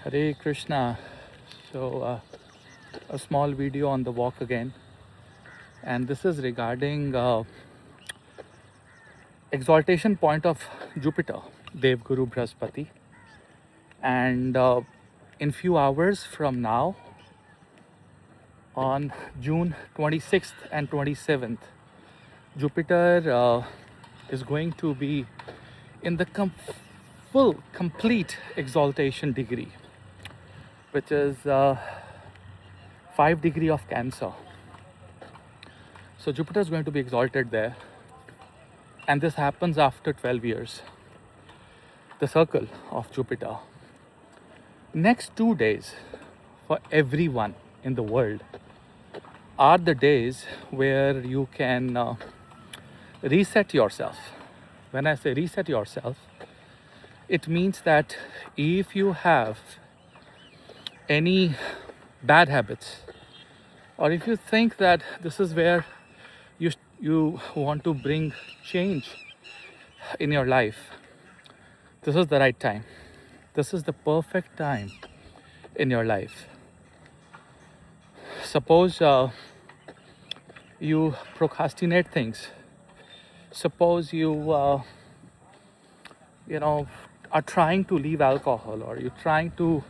Hare Krishna. A small video on the walk again, and this is regarding exaltation point of Jupiter, Dev Guru Brahaspati, and in few hours from now, on June 26th and 27th, Jupiter is going to be in the full complete exaltation degree, which is 5 degree of Cancer. So Jupiter is going to be exalted there, and this happens after 12 years, the circle of Jupiter. Next 2 days for everyone in the world are the days where you can reset yourself. When I say reset yourself, it means that if you have any bad habits, or if you think that this is where you want to bring change in your life, this is the right time. This is the perfect time in your life. Suppose you procrastinate things. Suppose you are trying to leave alcohol, or you're trying to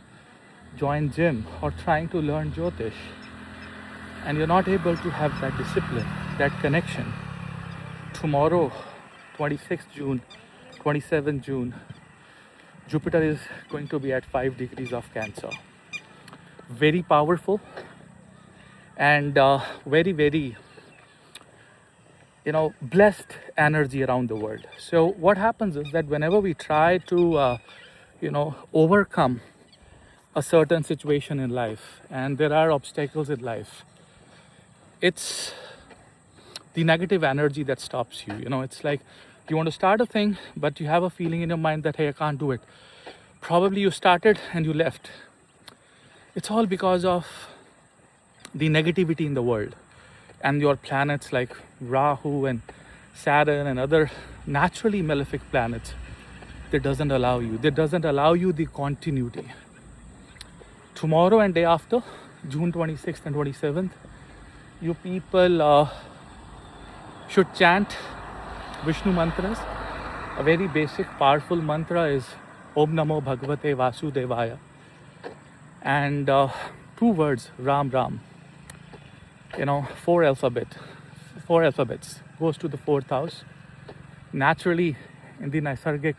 join gym, or trying to learn Jyotish, and you're not able to have that discipline, that connection. Tomorrow, 26th June, 27th June, Jupiter is going to be at 5 degrees of Cancer. Very powerful and very, very blessed energy around the world. So what happens is that whenever we try to overcome a certain situation in life, and there are obstacles in life, it's the negative energy that stops you. It's like you want to start a thing, but you have a feeling in your mind that, hey, I can't do it. Probably you started and you left. It's all because of the negativity in the world, and your planets like Rahu and Saturn and other naturally malefic planets, that doesn't allow you the continuity. Tomorrow and day after, June 26th and 27th, you people should chant Vishnu mantras. A very basic, powerful mantra is Om Namo Bhagavate Vasudevaya, and 2 words, Ram Ram. 4 alphabets goes to the 4th house. Naturally, in the Naisargic,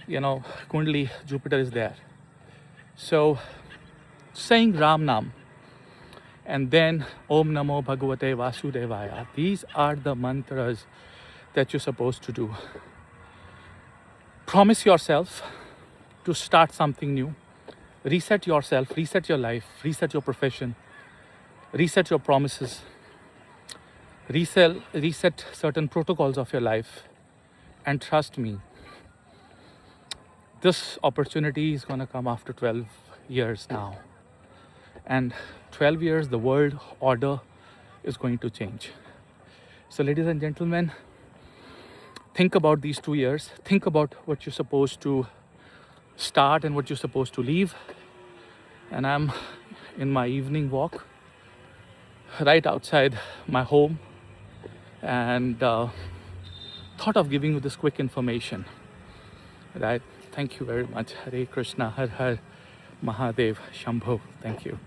Kundali, Jupiter is there. So saying Ram Nam and then Om Namo Bhagavate Vasudevaya, these are the mantras that you're supposed to do. Promise yourself to start something new. Reset yourself, reset your life, reset your profession, reset your promises, reset certain protocols of your life. And trust me, this opportunity is going to come after 12 years now. And 12 years, the world order is going to change. So ladies and gentlemen, think about these 2 years. Think about what you're supposed to start and what you're supposed to leave. And I'm in my evening walk right outside my home, and thought of giving you this quick information. Right? Thank you very much. Hare Krishna, Har Har Mahadev, Shambho. Thank you.